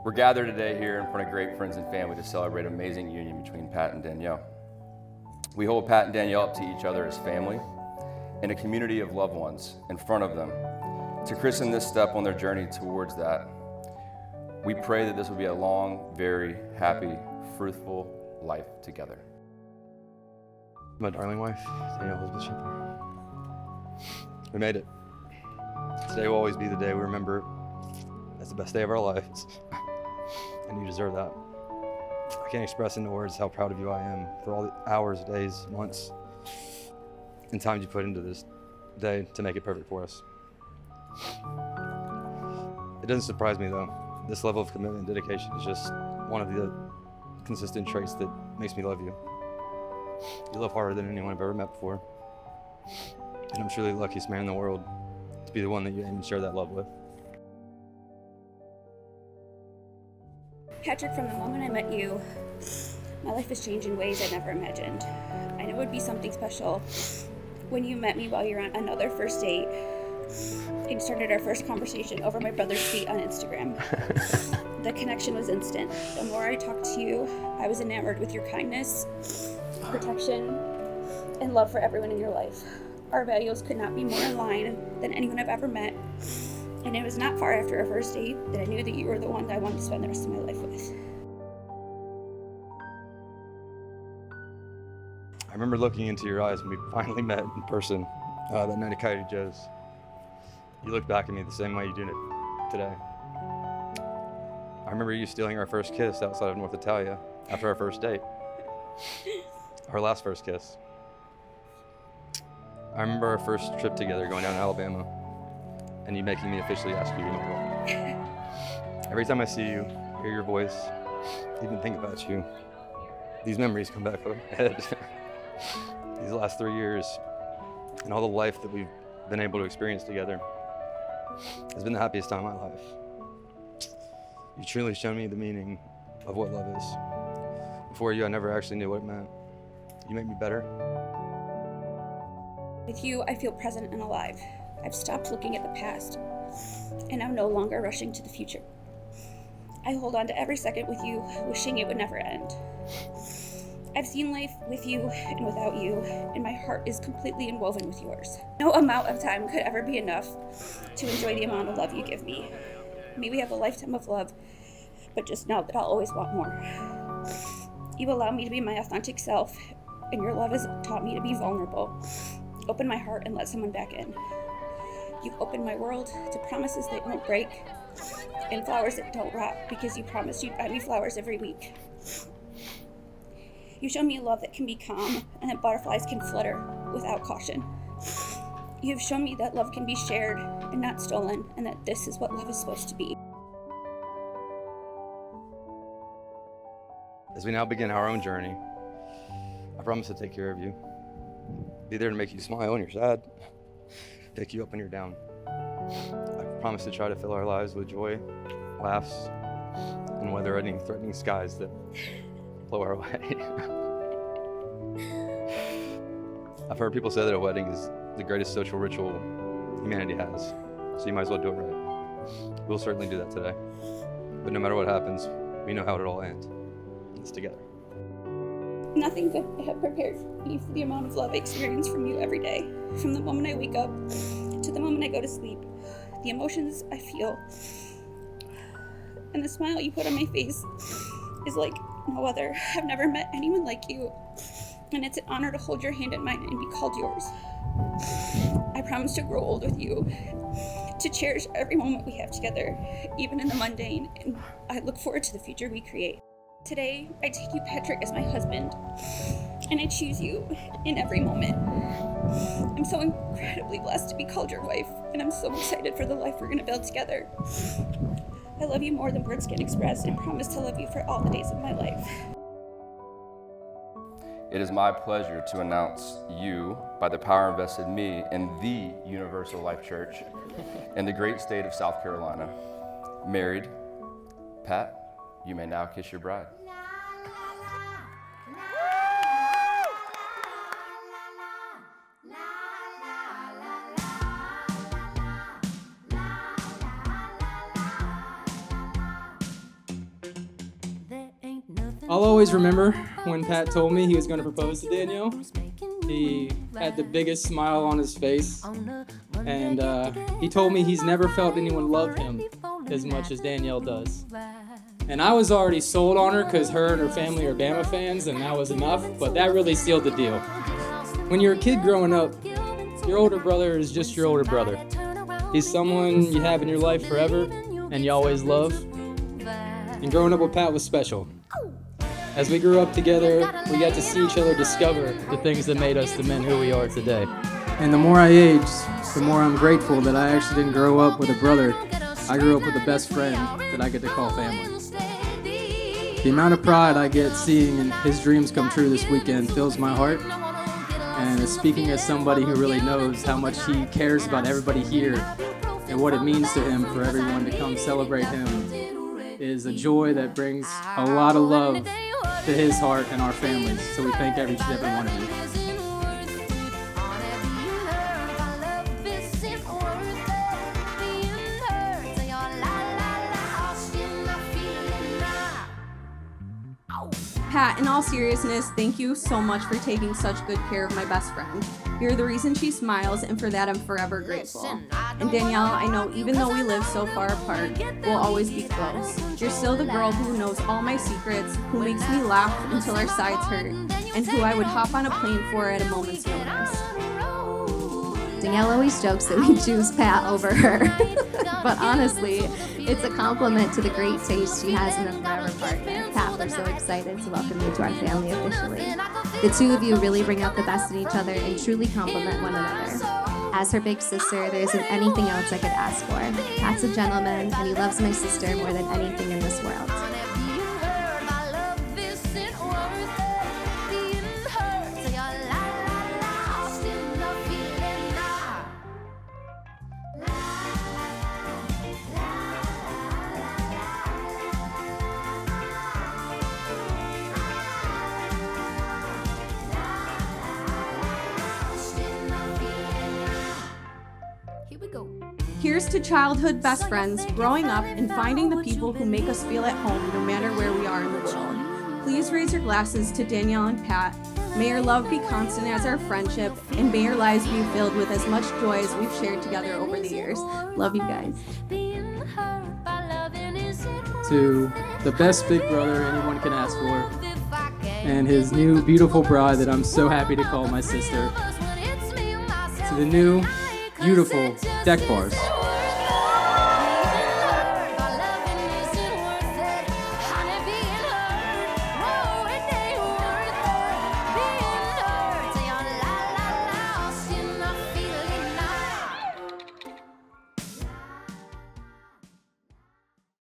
We're gathered today here in front of great friends and family to celebrate an amazing union between Pat and Danielle. We hold Pat and Danielle up to each other as family and a community of loved ones in front of them to christen this step on their journey towards that. We pray that this will be a long, very happy, fruitful life together. My darling wife, Danielle Elizabeth Shepard. We made it. Today will always be the day we remember as the best day of our lives. And you deserve that. I can't express in words how proud of you I am for all the hours, days, months, and times you put into this day to make it perfect for us. It doesn't surprise me though. This level of commitment and dedication is just one of the consistent traits that makes me love you. You love harder than anyone I've ever met before. And I'm truly the luckiest man in the world to be the one that you aim and share that love with. Patrick, from the moment I met you, my life has changed in ways I never imagined. I knew it would be something special when you met me while you were on another first date and started our first conversation over my brother's feet on Instagram. The connection was instant. The more I talked to you, I was enamored with your kindness, protection, and love for everyone in your life. Our values could not be more in line than anyone I've ever met. And it was not far after our first date that I knew that you were the one that I wanted to spend the rest of my life with. I remember looking into your eyes when we finally met in person that night at Coyote Joe's. You looked back at me the same way you do today. I remember you stealing our first kiss outside of North Italia after our first date. Our last first kiss. I remember our first trip together going down to Alabama and you making me officially ask you to be my girl. Every time I see you, hear your voice, even think about you, these memories come back over my head. These last 3 years and all the life that we've been able to experience together has been the happiest time of my life. You truly shown me the meaning of what love is. Before you, I never actually knew what it meant. You make me better. With you, I feel present and alive. I've stopped looking at the past, and I'm no longer rushing to the future. I hold on to every second with you, wishing it would never end. I've seen life with you and without you, and my heart is completely inwoven with yours. No amount of time could ever be enough to enjoy the amount of love you give me. May we have a lifetime of love, but just know that I'll always want more. You allow me to be my authentic self, and your love has taught me to be vulnerable. Open my heart and let someone back in. You've opened my world to promises that won't break and flowers that don't rot because you promised you'd buy me flowers every week. You show me a love that can be calm and that butterflies can flutter without caution. You have shown me that love can be shared and not stolen, and that this is what love is supposed to be. As we now begin our own journey, I promise to take care of you. Be there to make you smile when you're sad, pick you up when you're down. I promise to try to fill our lives with joy, laughs, and weather any threatening skies that blow our way. I've heard people say that a wedding is the greatest social ritual humanity has, so you might as well do it right. We'll certainly do that today. But no matter what happens, we know how it'll all end. It's together. Nothing could have prepared me for the amount of love I experience from you every day. From the moment I wake up to the moment I go to sleep, the emotions I feel and the smile you put on my face is like no other. I've never met anyone like you, and it's an honor to hold your hand in mine and be called yours. I promise to grow old with you, to cherish every moment we have together, even in the mundane, and I look forward to the future we create. Today, I take you, Patrick, as my husband, and I choose you in every moment. I'm so incredibly blessed to be called your wife, and I'm so excited for the life we're going to build together. I love you more than words can express, and promise to love you for all the days of my life. It is my pleasure to announce you, by the power invested in me, in the Universal Life Church in the great state of South Carolina. Married. Pat, you may now kiss your bride. I'll always remember when Pat told me he was going to propose to Danielle. He had the biggest smile on his face, and he told me he's never felt anyone love him as much as Danielle does. And I was already sold on her because her and her family are Bama fans, and that was enough, but that really sealed the deal. When you're a kid growing up, your older brother is just your older brother. He's someone you have in your life forever, and you always love. And growing up with Pat was special. As we grew up together, we got to see each other discover the things that made us the men who we are today. And the more I age, the more I'm grateful that I actually didn't grow up with a brother. I grew up with a best friend that I get to call family. The amount of pride I get seeing his dreams come true this weekend fills my heart. And speaking as somebody who really knows how much he cares about everybody here and what it means to him for everyone to come celebrate him is a joy that brings a lot of love to his heart and our families. So we thank every one of you. Pat, in all seriousness, thank you so much for taking such good care of my best friend. You're the reason she smiles, and for that I'm forever grateful. And Danielle, I know even though we live so far apart, we'll always be close. You're still the girl who knows all my secrets, who makes me laugh until our sides hurt, and who I would hop on a plane for at a moment's notice. Danielle always jokes that we choose Pat over her, but honestly, it's a compliment to the great taste she has in a forever partner. Pat, we're so excited to welcome you to our family officially. The two of you really bring out the best in each other and truly complement one another. As her big sister, there isn't anything else I could ask for. Pat's a gentleman, and he loves my sister more than anything in this world. Here's to childhood best friends, growing up and finding the people who make us feel at home no matter where we are in the world. Please raise your glasses to Danielle and Pat. May your love be constant as our friendship, and may your lives be filled with as much joy as we've shared together over the years. Love you guys. To the best big brother anyone can ask for, and his new beautiful bride that I'm so happy to call my sister. To the new beautiful deck bars.